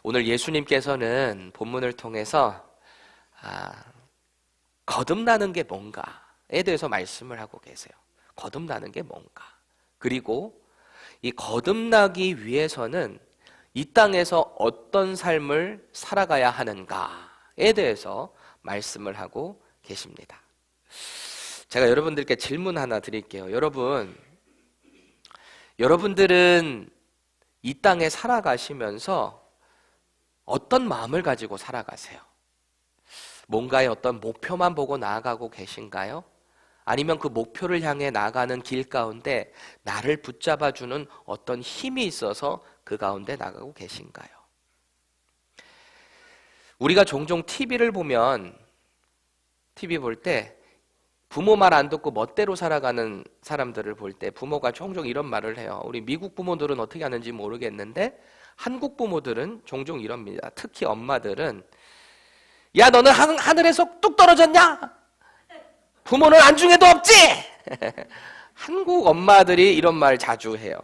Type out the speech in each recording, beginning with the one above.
오늘 예수님께서는 본문을 통해서 거듭나는 게 뭔가에 대해서 말씀을 하고 계세요. 거듭나는 게 뭔가. 그리고 이 거듭나기 위해서는 이 땅에서 어떤 삶을 살아가야 하는가에 대해서 말씀을 하고 계십니다. 제가 여러분들께 질문 하나 드릴게요. 여러분들은 이 땅에 살아가시면서 어떤 마음을 가지고 살아가세요? 뭔가의 어떤 목표만 보고 나아가고 계신가요? 아니면 그 목표를 향해 나아가는 길 가운데 나를 붙잡아주는 어떤 힘이 있어서 그 가운데 나가고 계신가요? 우리가 종종 TV를 보면 TV 볼 때 부모 말 안 듣고 멋대로 살아가는 사람들을 볼 때 부모가 종종 이런 말을 해요. 우리 미국 부모들은 어떻게 하는지 모르겠는데 한국 부모들은 종종 이럽니다. 특히 엄마들은 야 너는 하늘에서 뚝 떨어졌냐? 부모는 안중에도 없지? 한국 엄마들이 이런 말 자주 해요.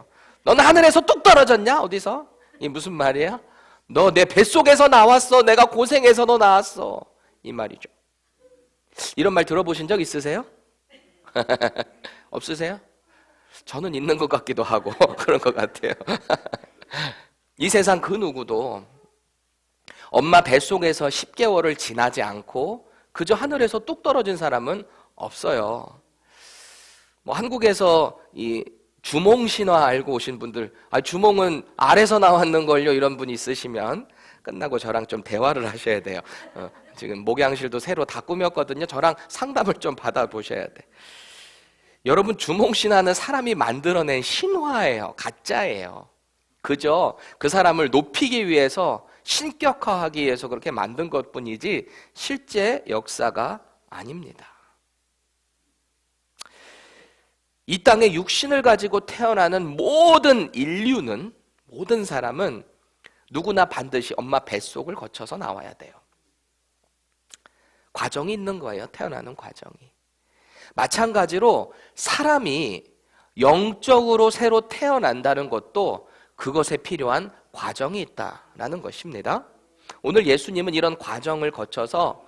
너는 하늘에서 뚝 떨어졌냐? 어디서? 이 무슨 말이에요? 너 내 뱃속에서 나왔어. 내가 고생해서 너 나왔어. 이 말이죠. 이런 말 들어보신 적 있으세요? 없으세요? 저는 있는 것 같기도 하고 그런 것 같아요. 이 세상 그 누구도 엄마 뱃속에서 10개월을 지나지 않고 그저 하늘에서 뚝 떨어진 사람은 없어요. 한국에서 이 주몽 신화 알고 오신 분들, 주몽은 알에서 나왔는걸요, 이런 분 있으시면 끝나고 저랑 좀 대화를 하셔야 돼요. 지금 목양실도 새로 다 꾸몄거든요. 저랑 상담을 좀 받아보셔야 돼. 여러분, 주몽 신화는 사람이 만들어낸 신화예요. 가짜예요. 그저 그 사람을 높이기 위해서 신격화하기 위해서 그렇게 만든 것뿐이지 실제 역사가 아닙니다. 이 땅에 육신을 가지고 태어나는 모든 인류는, 모든 사람은 누구나 반드시 엄마 뱃속을 거쳐서 나와야 돼요. 과정이 있는 거예요. 태어나는 과정이. 마찬가지로 사람이 영적으로 새로 태어난다는 것도 그것에 필요한 과정이 있다라는 것입니다. 오늘 예수님은 이런 과정을 거쳐서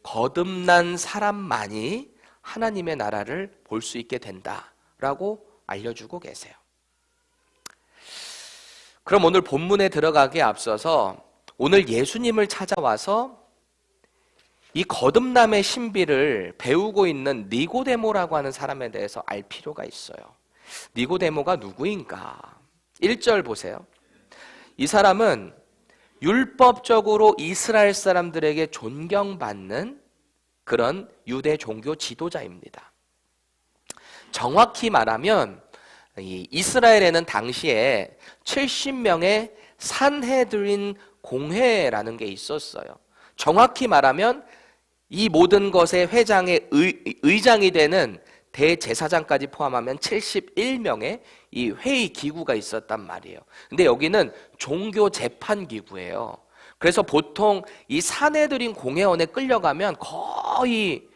거듭난 사람만이 하나님의 나라를 볼 수 있게 된다라고 알려주고 계세요. 그럼 오늘 본문에 들어가기에 앞서서 오늘 예수님을 찾아와서 이 거듭남의 신비를 배우고 있는 니고데모라고 하는 사람에 대해서 알 필요가 있어요. 니고데모가 누구인가? 1절 보세요. 이 사람은 율법적으로 이스라엘 사람들에게 존경받는 그런 유대 종교 지도자입니다. 정확히 말하면 이스라엘에는 당시에 70명의 산헤드린 공회라는 게 있었어요. 정확히 말하면 이 모든 것의 회장의 의장이 되는 대제사장까지 포함하면 71명의 이 회의 기구가 있었단 말이에요. 근데 여기는 종교 재판 기구예요. 그래서 보통 이 산헤드린 공회원에 끌려가면 거의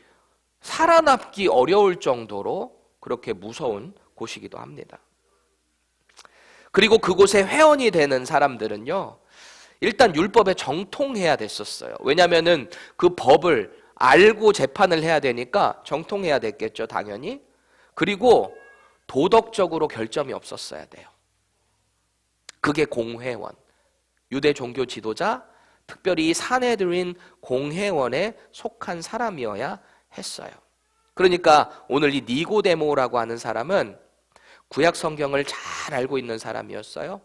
살아남기 어려울 정도로 그렇게 무서운 곳이기도 합니다. 그리고 그곳에 회원이 되는 사람들은요, 일단 율법에 정통해야 됐었어요. 왜냐하면은 그 법을 알고 재판을 해야 되니까 정통해야 됐겠죠, 당연히. 그리고 도덕적으로 결점이 없었어야 돼요. 그게 공회원, 유대 종교 지도자, 특별히 이 산헤드린 공회원에 속한 사람이어야 했어요. 그러니까 오늘 이 니고데모라고 하는 사람은 구약 성경을 잘 알고 있는 사람이었어요.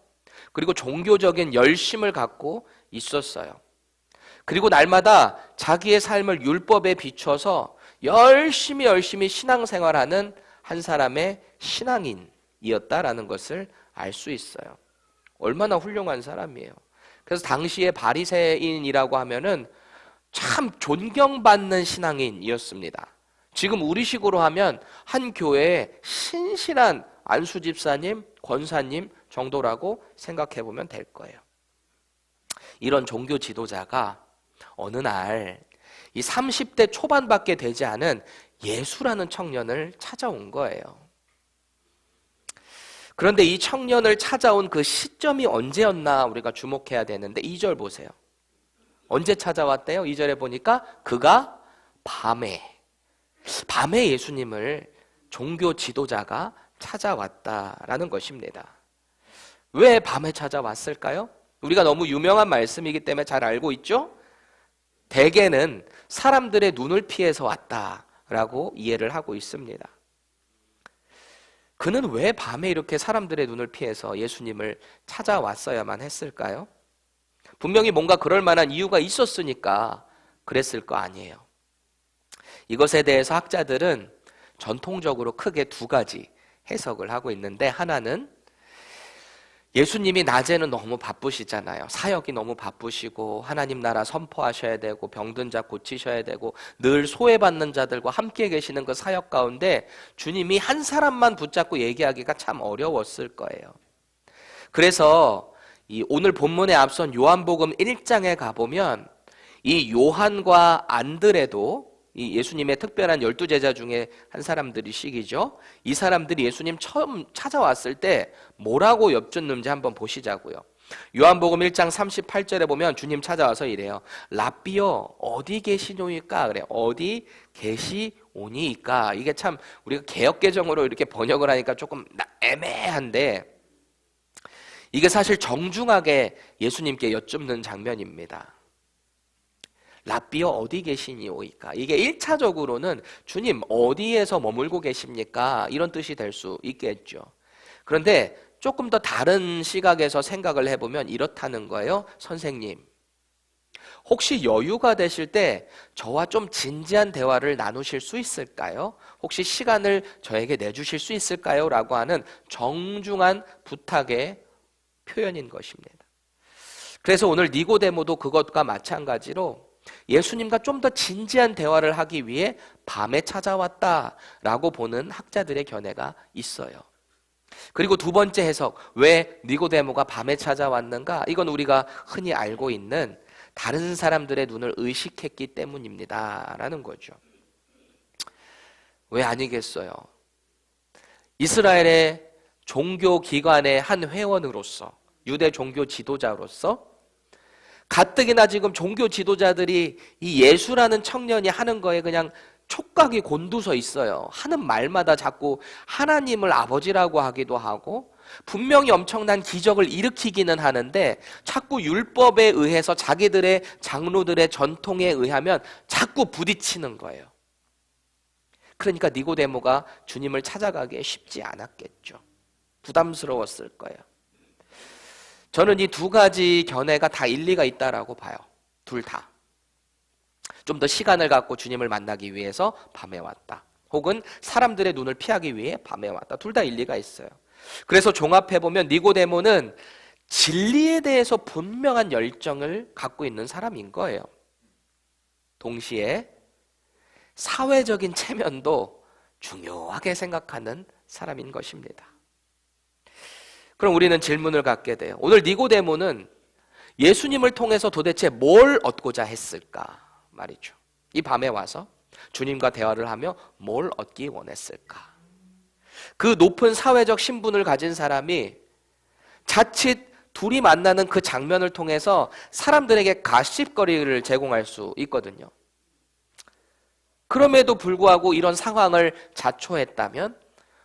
그리고 종교적인 열심을 갖고 있었어요. 그리고 날마다 자기의 삶을 율법에 비춰서 열심히 신앙생활하는 한 사람의 신앙인이었다라는 것을 알 수 있어요. 얼마나 훌륭한 사람이에요. 그래서 당시에 바리새인이라고 하면은 참 존경받는 신앙인이었습니다. 지금 우리식으로 하면 한 교회의 신실한 안수 집사님, 권사님 정도라고 생각해 보면 될 거예요. 이런 종교 지도자가 어느 날 이 30대 초반밖에 되지 않은 예수라는 청년을 찾아온 거예요. 그런데 이 청년을 찾아온 그 시점이 언제였나 우리가 주목해야 되는데 2절 보세요. 언제 찾아왔대요? 2절에 보니까 그가 밤에 예수님을 종교 지도자가 찾아왔다라는 것입니다. 왜 밤에 찾아왔을까요? 우리가 너무 유명한 말씀이기 때문에 잘 알고 있죠? 대개는 사람들의 눈을 피해서 왔다라고 이해를 하고 있습니다. 그는 왜 밤에 이렇게 사람들의 눈을 피해서 예수님을 찾아왔어야만 했을까요? 분명히 뭔가 그럴 만한 이유가 있었으니까 그랬을 거 아니에요. 이것에 대해서 학자들은 전통적으로 크게 두 가지 해석을 하고 있는데, 하나는 예수님이 낮에는 너무 바쁘시잖아요. 사역이 너무 바쁘시고 하나님 나라 선포하셔야 되고 병든 자 고치셔야 되고 늘 소외받는 자들과 함께 계시는 그 사역 가운데 주님이 한 사람만 붙잡고 얘기하기가 참 어려웠을 거예요. 그래서 이 오늘 본문에 앞선 요한복음 1장에 가보면 이 요한과 안드레도 이 예수님의 특별한 12제자 중에 한 사람들이시기죠. 이 사람들이 예수님 처음 찾아왔을 때 뭐라고 여쭙는지 한번 보시자고요. 요한복음 1장 38절에 보면 주님 찾아와서 이래요. 라삐여 어디 계시노이까? 그래. 어디 계시오니까? 이게 참 우리가 개역개정으로 이렇게 번역을 하니까 조금 애매한데 이게 사실 정중하게 예수님께 여쭙는 장면입니다. 라삐여 어디 계시니오이까? 이게 1차적으로는 주님 어디에서 머물고 계십니까? 이런 뜻이 될 수 있겠죠. 그런데 조금 더 다른 시각에서 생각을 해보면 이렇다는 거예요. 선생님, 혹시 여유가 되실 때 저와 좀 진지한 대화를 나누실 수 있을까요? 혹시 시간을 저에게 내주실 수 있을까요? 라고 하는 정중한 부탁의 표현인 것입니다. 그래서 오늘 니고데모도 그것과 마찬가지로 예수님과 좀 더 진지한 대화를 하기 위해 밤에 찾아왔다라고 보는 학자들의 견해가 있어요. 그리고 두 번째 해석, 왜 니고데모가 밤에 찾아왔는가? 이건 우리가 흔히 알고 있는 다른 사람들의 눈을 의식했기 때문입니다 라는 거죠. 왜 아니겠어요? 이스라엘의 종교기관의 한 회원으로서, 유대 종교 지도자로서 가뜩이나 지금 종교 지도자들이 이 예수라는 청년이 하는 거에 그냥 촉각이 곤두서 있어요. 하는 말마다 자꾸 하나님을 아버지라고 하기도 하고 분명히 엄청난 기적을 일으키기는 하는데 자꾸 율법에 의해서 자기들의 장로들의 전통에 의하면 자꾸 부딪히는 거예요. 그러니까 니고데모가 주님을 찾아가기에 쉽지 않았겠죠. 부담스러웠을 거예요. 저는 이 두 가지 견해가 다 일리가 있다라고 봐요. 둘 다. 좀 더 시간을 갖고 주님을 만나기 위해서 밤에 왔다. 혹은 사람들의 눈을 피하기 위해 밤에 왔다. 둘 다 일리가 있어요. 그래서 종합해보면 니고데모는 진리에 대해서 분명한 열정을 갖고 있는 사람인 거예요. 동시에 사회적인 체면도 중요하게 생각하는 사람인 것입니다. 그럼 우리는 질문을 갖게 돼요. 오늘 니고데모는 예수님을 통해서 도대체 뭘 얻고자 했을까 말이죠. 이 밤에 와서 주님과 대화를 하며 뭘 얻기 원했을까? 그 높은 사회적 신분을 가진 사람이 자칫 둘이 만나는 그 장면을 통해서 사람들에게 가십거리를 제공할 수 있거든요. 그럼에도 불구하고 이런 상황을 자초했다면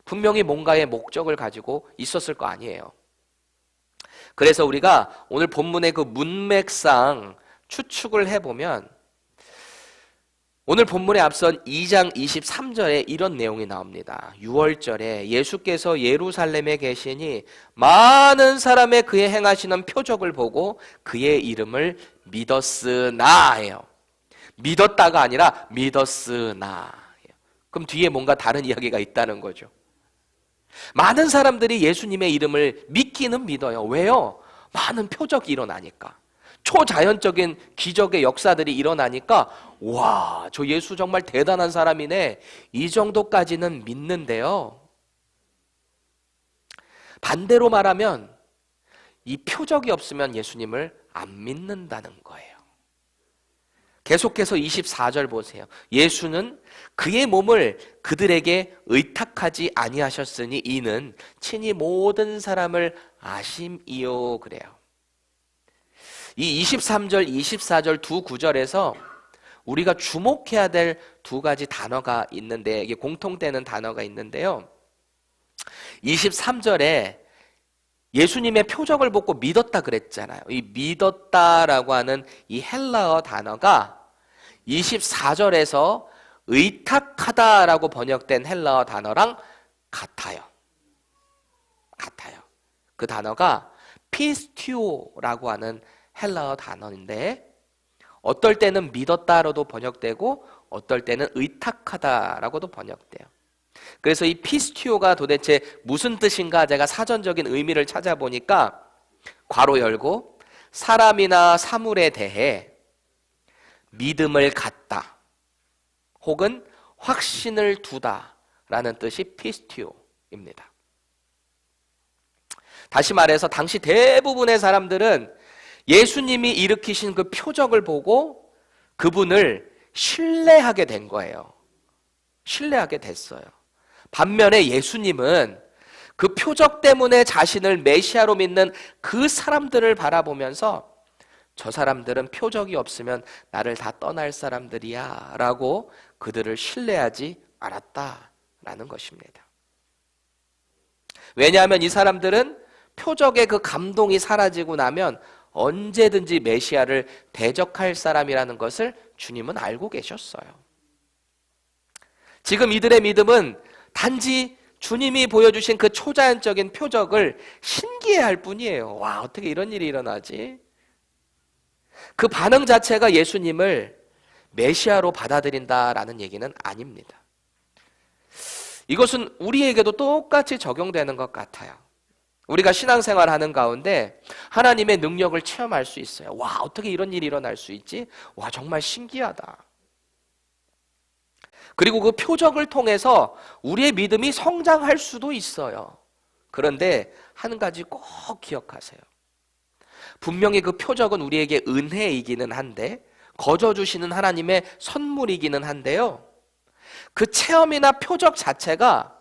분명히 뭔가의 목적을 가지고 있었을 거 아니에요. 그래서 우리가 오늘 본문의 그 문맥상 추측을 해보면 오늘 본문에 앞선 2장 23절에 이런 내용이 나옵니다. 6월절에 예수께서 예루살렘에 계시니 많은 사람의 그의 행하시는 표적을 보고 그의 이름을 믿었으나 해요. 믿었다가 아니라 믿었으나. 그럼 뒤에 뭔가 다른 이야기가 있다는 거죠. 많은 사람들이 예수님의 이름을 믿기는 믿어요. 왜요? 많은 표적이 일어나니까. 초자연적인 기적의 역사들이 일어나니까 와, 저 예수 정말 대단한 사람이네. 이 정도까지는 믿는데요. 반대로 말하면 이 표적이 없으면 예수님을 안 믿는다는 거예요. 계속해서 24절 보세요. 예수는 그의 몸을 그들에게 의탁하지 아니하셨으니 이는 친히 모든 사람을 아심이요 그래요. 이 23절, 24절 두 구절에서 우리가 주목해야 될 두 가지 단어가 있는데, 이게 공통되는 단어가 있는데요. 23절에 예수님의 표적을 보고 믿었다 그랬잖아요. 이 믿었다라고 하는 이 헬라어 단어가 24절에서 의탁하다라고 번역된 헬라어 단어랑 같아요. 그 단어가 피스티오라고 하는 헬라어 단어인데, 어떨 때는 믿었다로도 번역되고 어떨 때는 의탁하다라고도 번역돼요. 그래서 이 피스티오가 도대체 무슨 뜻인가 제가 사전적인 의미를 찾아보니까 괄호 열고 사람이나 사물에 대해 믿음을 갖다 혹은 확신을 두다라는 뜻이 피스티오입니다. 다시 말해서 당시 대부분의 사람들은 예수님이 일으키신 그 표적을 보고 그분을 신뢰하게 된 거예요. 신뢰하게 됐어요. 반면에 예수님은 그 표적 때문에 자신을 메시아로 믿는 그 사람들을 바라보면서 저 사람들은 표적이 없으면 나를 다 떠날 사람들이야 라고 그들을 신뢰하지 않았다라는 것입니다. 왜냐하면 이 사람들은 표적의 그 감동이 사라지고 나면 언제든지 메시아를 대적할 사람이라는 것을 주님은 알고 계셨어요. 지금 이들의 믿음은 단지 주님이 보여주신 그 초자연적인 표적을 신기해할 뿐이에요. 와, 어떻게 이런 일이 일어나지? 그 반응 자체가 예수님을 메시아로 받아들인다라는 얘기는 아닙니다. 이것은 우리에게도 똑같이 적용되는 것 같아요. 우리가 신앙생활하는 가운데 하나님의 능력을 체험할 수 있어요. 와, 어떻게 이런 일이 일어날 수 있지? 와, 정말 신기하다. 그리고 그 표적을 통해서 우리의 믿음이 성장할 수도 있어요. 그런데 한 가지 꼭 기억하세요. 분명히 그 표적은 우리에게 은혜이기는 한데, 거저주시는 하나님의 선물이기는 한데요, 그 체험이나 표적 자체가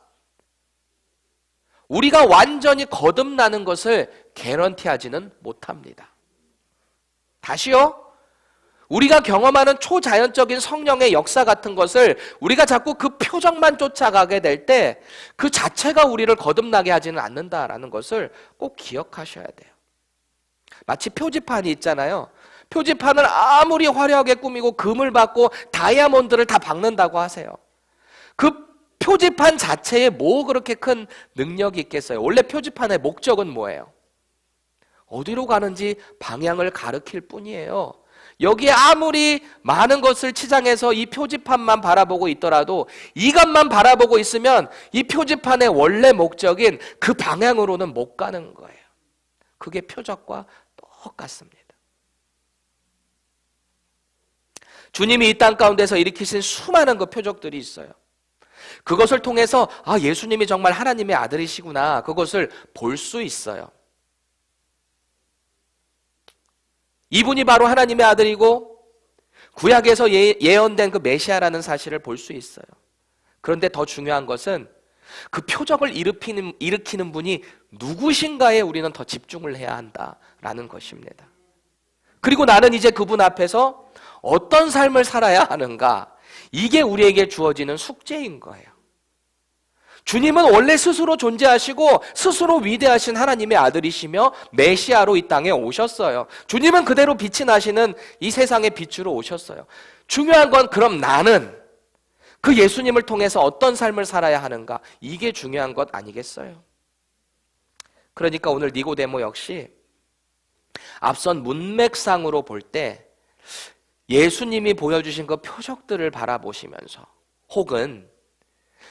우리가 완전히 거듭나는 것을 개런티하지는 못합니다. 다시요. 우리가 경험하는 초자연적인 성령의 역사 같은 것을 우리가 자꾸 그 표적만 쫓아가게 될 때 그 자체가 우리를 거듭나게 하지는 않는다라는 것을 꼭 기억하셔야 돼요. 마치 표지판이 있잖아요. 표지판을 아무리 화려하게 꾸미고 금을 받고 다이아몬드를 다 박는다고 하세요. 그 표지판 자체에 뭐 그렇게 큰 능력이 있겠어요? 원래 표지판의 목적은 뭐예요? 어디로 가는지 방향을 가리킬 뿐이에요. 여기에 아무리 많은 것을 치장해서 이 표지판만 바라보고 있더라도 이것만 바라보고 있으면 이 표지판의 원래 목적인 그 방향으로는 못 가는 거예요. 그게 표적과 똑같습니다. 주님이 이 땅 가운데서 일으키신 수많은 그 표적들이 있어요. 그것을 통해서 아, 예수님이 정말 하나님의 아들이시구나, 그것을 볼 수 있어요. 이분이 바로 하나님의 아들이고 구약에서 예언된 그 메시아라는 사실을 볼 수 있어요. 그런데 더 중요한 것은 그 표적을 일으키는 분이 누구신가에 우리는 더 집중을 해야 한다라는 것입니다. 그리고 나는 이제 그분 앞에서 어떤 삶을 살아야 하는가, 이게 우리에게 주어지는 숙제인 거예요. 주님은 원래 스스로 존재하시고 스스로 위대하신 하나님의 아들이시며 메시아로 이 땅에 오셨어요. 주님은 그대로 빛이 나시는 이 세상의 빛으로 오셨어요. 중요한 건 그럼 나는 그 예수님을 통해서 어떤 삶을 살아야 하는가, 이게 중요한 것 아니겠어요? 그러니까 오늘 니고데모 역시 앞선 문맥상으로 볼 때 예수님이 보여주신 그 표적들을 바라보시면서, 혹은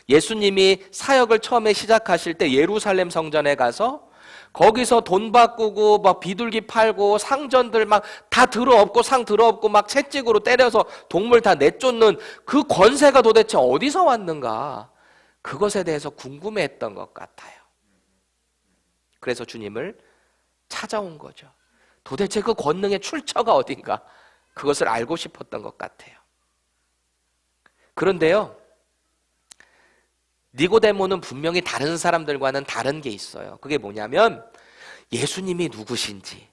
예수님이 사역을 처음에 시작하실 때 예루살렘 성전에 가서 거기서 돈 바꾸고 막 비둘기 팔고 상전들 막 다 들어엎고 상 들어엎고 막 채찍으로 때려서 동물 다 내쫓는 그 권세가 도대체 어디서 왔는가, 그것에 대해서 궁금해했던 것 같아요. 그래서 주님을 찾아온 거죠. 도대체 그 권능의 출처가 어딘가, 그것을 알고 싶었던 것 같아요. 그런데요, 니고데모는 분명히 다른 사람들과는 다른 게 있어요. 그게 뭐냐면 예수님이 누구신지,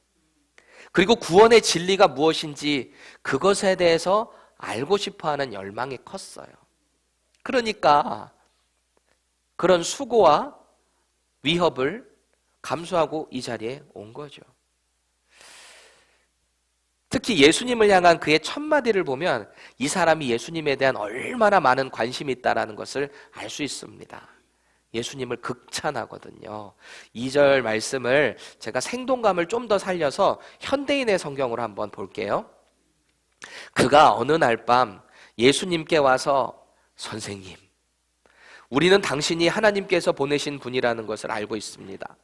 그리고 구원의 진리가 무엇인지 그것에 대해서 알고 싶어하는 열망이 컸어요. 그러니까 그런 수고와 위협을 감수하고 이 자리에 온 거죠. 특히 예수님을 향한 그의 첫마디를 보면 이 사람이 예수님에 대한 얼마나 많은 관심이 있다는 것을 알 수 있습니다. 예수님을 극찬하거든요. 2절 말씀을 제가 생동감을 좀 더 살려서 현대인의 성경으로 한번 볼게요. 그가 어느 날 밤 예수님께 와서 선생님, 우리는 당신이 하나님께서 보내신 분이라는 것을 알고 있습니다.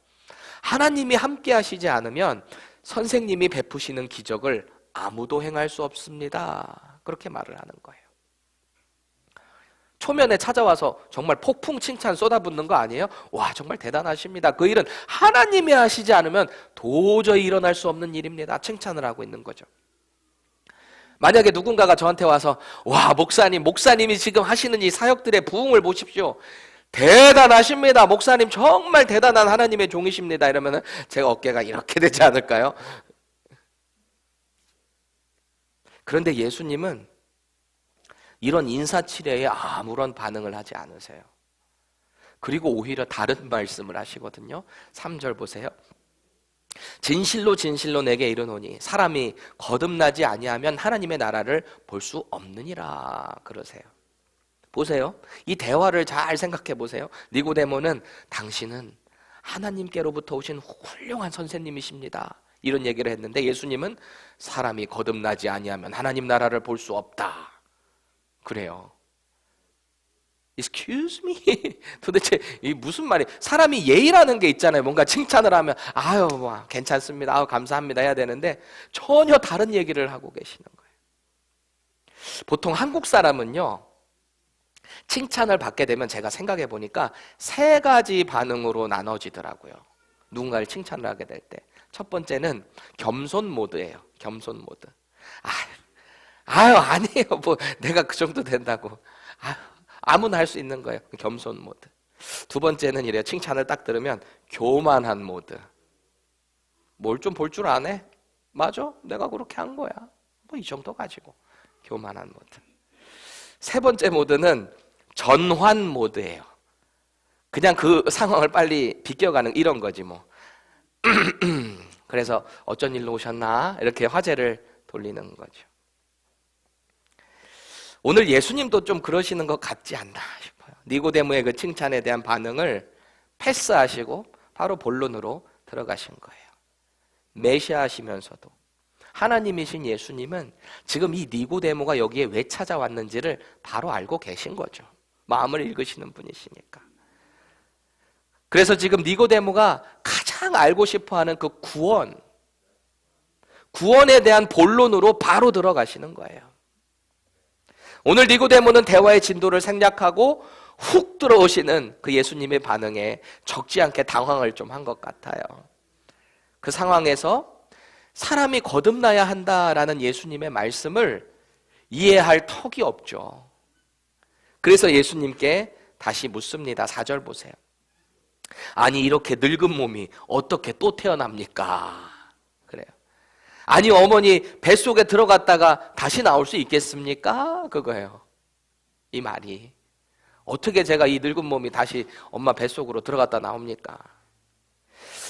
하나님이 함께 하시지 않으면 선생님이 베푸시는 기적을 아무도 행할 수 없습니다. 그렇게 말을 하는 거예요. 초면에 찾아와서 정말 폭풍 칭찬 쏟아붓는 거 아니에요? 와, 정말 대단하십니다. 그 일은 하나님이 하시지 않으면 도저히 일어날 수 없는 일입니다. 칭찬을 하고 있는 거죠. 만약에 누군가가 저한테 와서 와, 목사님이 지금 하시는 이 사역들의 부흥을 보십시오. 대단하십니다. 목사님 정말 대단한 하나님의 종이십니다. 이러면 제가 어깨가 이렇게 되지 않을까요? 그런데 예수님은 이런 인사치레에 아무런 반응을 하지 않으세요. 그리고 오히려 다른 말씀을 하시거든요. 3절 보세요. 진실로 진실로 내게 이르노니 사람이 거듭나지 아니하면 하나님의 나라를 볼 수 없느니라 그러세요. 보세요. 이 대화를 잘 생각해 보세요. 니고데모는 당신은 하나님께로부터 오신 훌륭한 선생님이십니다. 이런 얘기를 했는데 예수님은 사람이 거듭나지 아니하면 하나님 나라를 볼 수 없다. 그래요. Excuse me? 도대체 이 무슨 말이? 사람이 예의라는 게 있잖아요. 뭔가 칭찬을 하면 아유 뭐 괜찮습니다. 아유 감사합니다 해야 되는데 전혀 다른 얘기를 하고 계시는 거예요. 보통 한국 사람은요, 칭찬을 받게 되면 제가 생각해 보니까 3가지 반응으로 나눠지더라고요. 누군가를 칭찬을 하게 될 때. 첫 번째는 겸손 모드예요. 겸손 모드. 아유 아니에요. 뭐 내가 그 정도 된다고. 아무나 할 수 있는 거예요. 겸손 모드. 두 번째는 이래요. 칭찬을 딱 들으면 교만한 모드. 뭘 좀 볼 줄 아네? 맞아? 내가 그렇게 한 거야. 뭐 이 정도 가지고. 교만한 모드. 세 번째 모드는 전환 모드예요. 그냥 그 상황을 빨리 비껴가는 이런 거지 뭐. 그래서 어쩐 일로 오셨나? 이렇게 화제를 돌리는 거죠. 오늘 예수님도 좀 그러시는 것 같지 않나 싶어요. 니고데모의 그 칭찬에 대한 반응을 패스하시고 바로 본론으로 들어가신 거예요. 메시아시면서도 하나님이신 예수님은 지금 이 니고데모가 여기에 왜 찾아왔는지를 바로 알고 계신 거죠. 마음을 읽으시는 분이시니까. 그래서 지금 니고데모가 가장 알고 싶어하는 그 구원에 대한 본론으로 바로 들어가시는 거예요. 오늘 니고데모는 대화의 진도를 생략하고 훅 들어오시는 그 예수님의 반응에 적지 않게 당황을 좀 한 것 같아요. 그 상황에서 사람이 거듭나야 한다라는 예수님의 말씀을 이해할 턱이 없죠. 그래서 예수님께 다시 묻습니다. 4절 보세요. 아니 이렇게 늙은 몸이 어떻게 또 태어납니까? 그래요. 아니 어머니 뱃속에 들어갔다가 다시 나올 수 있겠습니까? 그거예요. 이 말이. 어떻게 제가 이 늙은 몸이 다시 엄마 뱃속으로 들어갔다 나옵니까?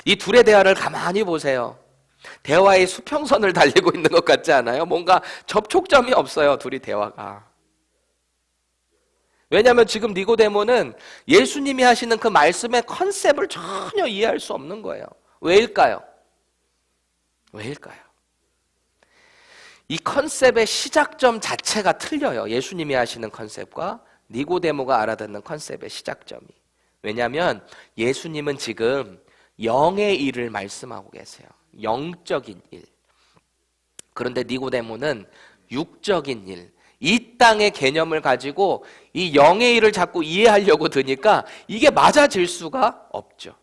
이 둘의 대화를 가만히 보세요. 대화의 수평선을 달리고 있는 것 같지 않아요? 뭔가 접촉점이 없어요. 둘이 대화가. 왜냐하면 지금 니고데모는 예수님이 하시는 그 말씀의 컨셉을 전혀 이해할 수 없는 거예요. 왜일까요? 이 컨셉의 시작점 자체가 틀려요. 예수님이 하시는 컨셉과 니고데모가 알아듣는 컨셉의 시작점이. 왜냐하면 예수님은 지금 영의 일을 말씀하고 계세요. 영적인 일. 그런데 니고데모는 육적인 일, 이 땅의 개념을 가지고 이 영의 일을 자꾸 이해하려고 드니까 이게 맞아질 수가 없죠.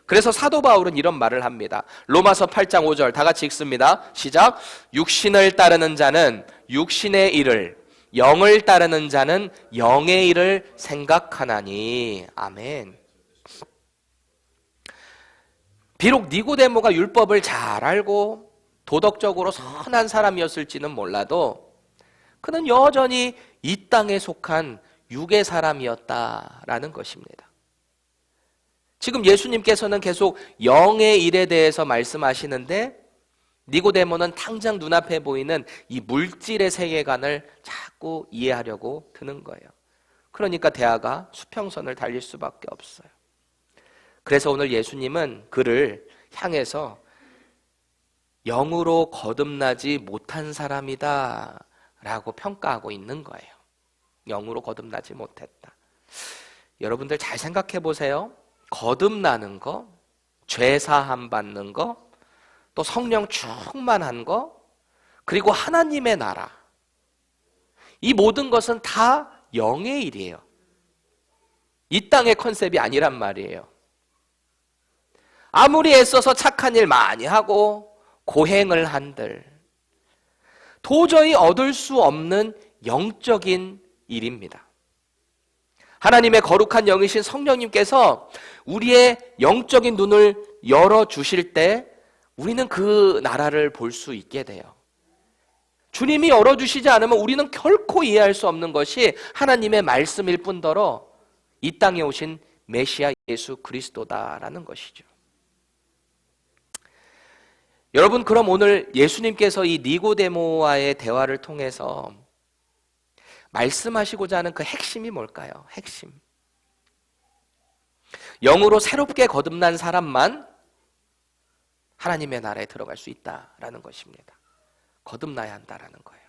그래서 사도 바울은 이런 말을 합니다. 로마서 8장 5절 다 같이 읽습니다. 시작. 육신을 따르는 자는 육신의 일을, 영을 따르는 자는 영의 일을 생각하나니. 아멘. 비록 니고데모가 율법을 잘 알고 도덕적으로 선한 사람이었을지는 몰라도 그는 여전히 이 땅에 속한 육의 사람이었다라는 것입니다. 지금 예수님께서는 계속 영의 일에 대해서 말씀하시는데 니고데모는 당장 눈앞에 보이는 이 물질의 세계관을 자꾸 이해하려고 드는 거예요. 그러니까 대화가 수평선을 달릴 수밖에 없어요. 그래서 오늘 예수님은 그를 향해서 영으로 거듭나지 못한 사람이다 라고 평가하고 있는 거예요. 영으로 거듭나지 못했다. 여러분들 잘 생각해 보세요. 거듭나는 거, 죄사함 받는 거, 또 성령 충만한 거, 그리고 하나님의 나라, 이 모든 것은 다 영의 일이에요. 이 땅의 컨셉이 아니란 말이에요. 아무리 애써서 착한 일 많이 하고 고행을 한들 도저히 얻을 수 없는 영적인 일입니다. 하나님의 거룩한 영이신 성령님께서 우리의 영적인 눈을 열어주실 때 우리는 그 나라를 볼 수 있게 돼요. 주님이 열어주시지 않으면 우리는 결코 이해할 수 없는 것이 하나님의 말씀일 뿐더러 이 땅에 오신 메시아 예수 그리스도다라는 것이죠. 여러분, 그럼 오늘 예수님께서 이 니고데모와의 대화를 통해서 말씀하시고자 하는 그 핵심이 뭘까요? 핵심. 영으로 새롭게 거듭난 사람만 하나님의 나라에 들어갈 수 있다라는 것입니다. 거듭나야 한다라는 거예요.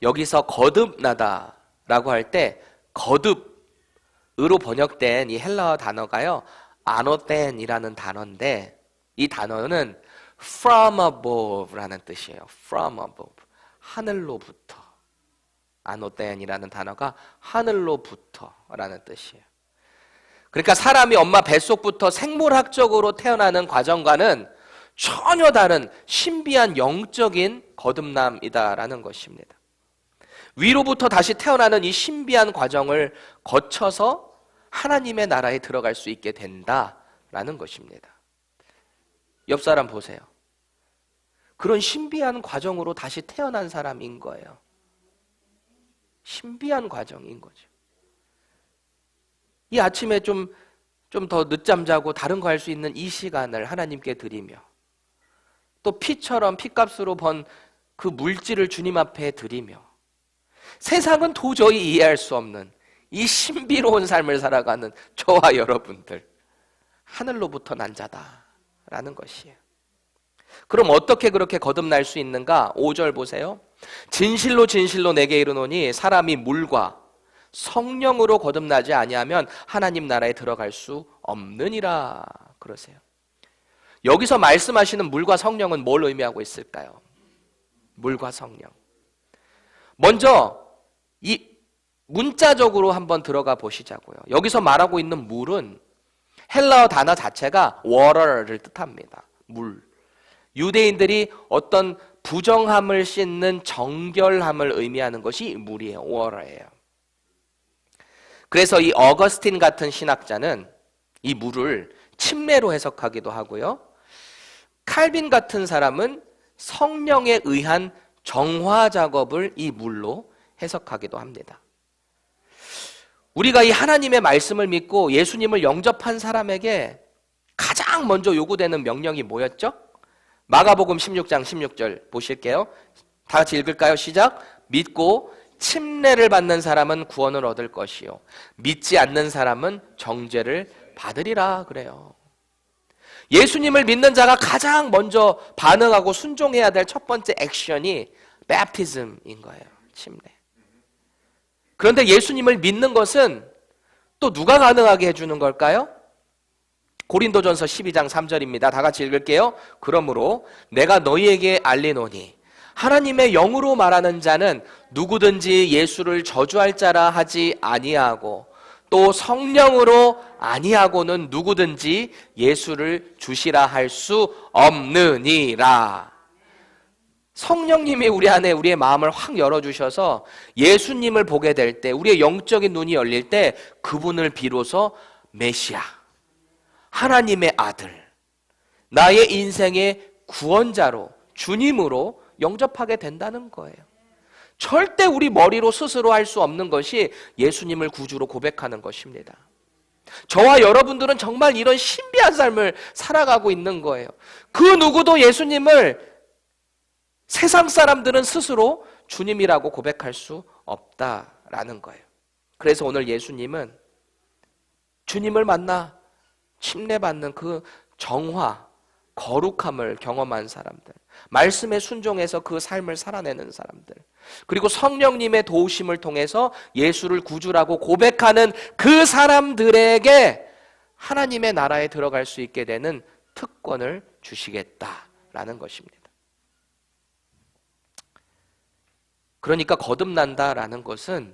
여기서 거듭나다라고 할 때 거듭으로 번역된 이 헬라어 단어가요, 아노덴이라는 단어인데 이 단어는 from above라는 뜻이에요. from above, 하늘로부터. 아노덴이라는 단어가 하늘로부터라는 뜻이에요. 그러니까 사람이 엄마 뱃속부터 생물학적으로 태어나는 과정과는 전혀 다른 신비한 영적인 거듭남이다라는 것입니다. 위로부터 다시 태어나는 이 신비한 과정을 거쳐서 하나님의 나라에 들어갈 수 있게 된다라는 것입니다. 옆 사람 보세요. 그런 신비한 과정으로 다시 태어난 사람인 거예요. 신비한 과정인 거죠. 이 아침에 좀 더 늦잠 자고 다른 거 할 수 있는 이 시간을 하나님께 드리며 또 피처럼 피값으로 번 그 물질을 주님 앞에 드리며 세상은 도저히 이해할 수 없는 이 신비로운 삶을 살아가는 저와 여러분들, 하늘로부터 난 자다라는 것이에요. 그럼 어떻게 그렇게 거듭날 수 있는가? 5절 보세요. 진실로 진실로 내게 이르노니 사람이 물과 성령으로 거듭나지 아니하면 하나님 나라에 들어갈 수 없느니라 그러세요. 여기서 말씀하시는 물과 성령은 뭘 의미하고 있을까요? 물과 성령. 먼저 이 문자적으로 한번 들어가 보시자고요. 여기서 말하고 있는 물은 헬라어 단어 자체가 water를 뜻합니다. 물. 유대인들이 어떤 부정함을 씻는 정결함을 의미하는 것이 물이에요. water예요. 그래서 이 어거스틴 같은 신학자는 이 물을 침례로 해석하기도 하고요. 칼빈 같은 사람은 성령에 의한 정화 작업을 이 물로 해석하기도 합니다. 우리가 이 하나님의 말씀을 믿고 예수님을 영접한 사람에게 가장 먼저 요구되는 명령이 뭐였죠? 마가복음 16장 16절 보실게요. 다 같이 읽을까요? 시작. 믿고 침례를 받는 사람은 구원을 얻을 것이요 믿지 않는 사람은 정죄를 받으리라 그래요. 예수님을 믿는 자가 가장 먼저 반응하고 순종해야 될 첫 번째 액션이 베프티즘인 거예요. 침례. 그런데 예수님을 믿는 것은 또 누가 가능하게 해주는 걸까요? 고린도전서 12장 3절입니다. 다 같이 읽을게요. 그러므로 내가 너희에게 알리노니 하나님의 영으로 말하는 자는 누구든지 예수를 저주할 자라 하지 아니하고 또 성령으로 아니하고는 누구든지 예수를 주시라 할 수 없느니라. 성령님이 우리 안에 우리의 마음을 확 열어주셔서 예수님을 보게 될 때, 우리의 영적인 눈이 열릴 때 그분을 비로소 메시아, 하나님의 아들, 나의 인생의 구원자로, 주님으로 영접하게 된다는 거예요. 절대 우리 머리로 스스로 할 수 없는 것이 예수님을 구주로 고백하는 것입니다. 저와 여러분들은 정말 이런 신비한 삶을 살아가고 있는 거예요. 그 누구도 예수님을 세상 사람들은 스스로 주님이라고 고백할 수 없다라는 거예요. 그래서 오늘 예수님은 주님을 만나 침례받는 그 정화, 거룩함을 경험한 사람들, 말씀에 순종해서 그 삶을 살아내는 사람들, 그리고 성령님의 도우심을 통해서 예수를 구주라고 고백하는 그 사람들에게 하나님의 나라에 들어갈 수 있게 되는 특권을 주시겠다라는 것입니다. 그러니까 거듭난다라는 것은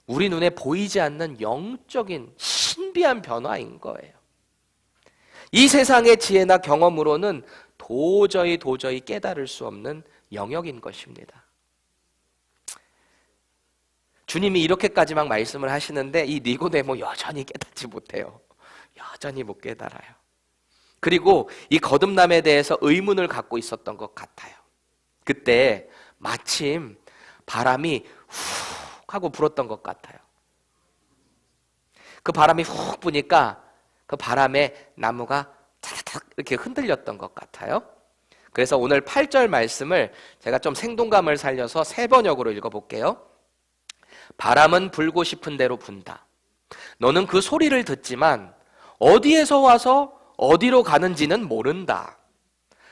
우리 눈에 보이지 않는 영적인 신비한 변화인 거예요. 이 세상의 지혜나 경험으로는 도저히 깨달을 수 없는 영역인 것입니다. 주님이 이렇게까지 막 말씀을 하시는데 이 니고데모 여전히 깨닫지 못해요. 여전히 못 깨달아요. 그리고 이 거듭남에 대해서 의문을 갖고 있었던 것 같아요. 그때 마침 바람이 훅 하고 불었던 것 같아요. 그 바람이 훅 부니까 그 바람에 나무가 타닥타닥 이렇게 흔들렸던 것 같아요. 그래서 오늘 8절 말씀을 제가 좀 생동감을 살려서 세 번역으로 읽어볼게요. 바람은 불고 싶은 대로 분다. 너는 그 소리를 듣지만 어디에서 와서 어디로 가는지는 모른다.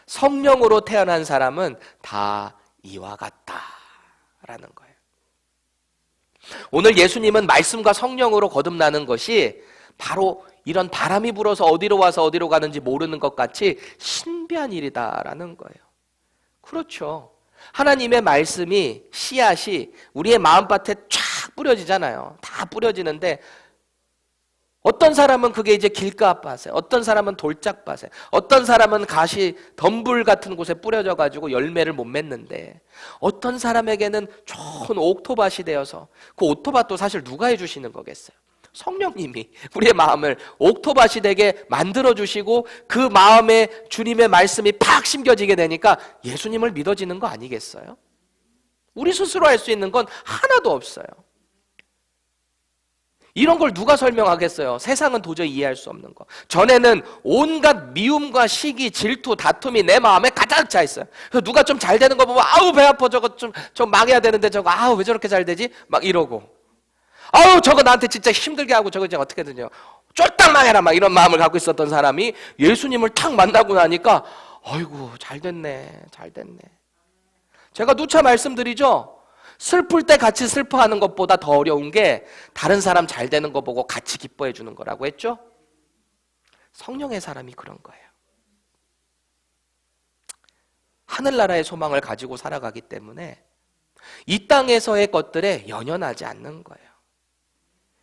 성령으로 태어난 사람은 다 이와 같다 라는 거예요. 오늘 예수님은 말씀과 성령으로 거듭나는 것이 바로 이런 바람이 불어서 어디로 와서 어디로 가는지 모르는 것 같이 신비한 일이다라는 거예요. 그렇죠. 하나님의 말씀이, 씨앗이 우리의 마음밭에 쫙 뿌려지잖아요. 다 뿌려지는데 어떤 사람은 그게 이제 길가밭에, 어떤 사람은 돌짝밭에, 어떤 사람은 가시 덤불 같은 곳에 뿌려져 가지고 열매를 못 맺는데, 어떤 사람에게는 좋은 옥토밭이 되어서, 그 옥토밭도 사실 누가 해주시는 거겠어요? 성령님이 우리의 마음을 옥토밭이 되게 만들어주시고 그 마음에 주님의 말씀이 팍 심겨지게 되니까 예수님을 믿어지는 거 아니겠어요? 우리 스스로 할 수 있는 건 하나도 없어요. 이런 걸 누가 설명하겠어요? 세상은 도저히 이해할 수 없는 거. 전에는 온갖 미움과 시기, 질투, 다툼이 내 마음에 가득 차 있어요. 그래서 누가 좀 잘 되는 거 보면 아우 배 아파, 저거 좀 망해야 되는데 저거 아우 왜 저렇게 잘 되지? 막 이러고, 아우 저거 나한테 진짜 힘들게 하고 저거 이제 어떻게든요 쫄딱 망해라 막 이런 마음을 갖고 있었던 사람이 예수님을 탁 만나고 나니까 아이고 잘 됐네. 제가 누차 말씀드리죠. 슬플 때 같이 슬퍼하는 것보다 더 어려운 게 다른 사람 잘 되는 거 보고 같이 기뻐해 주는 거라고 했죠. 성령의 사람이 그런 거예요. 하늘나라의 소망을 가지고 살아가기 때문에 이 땅에서의 것들에 연연하지 않는 거예요.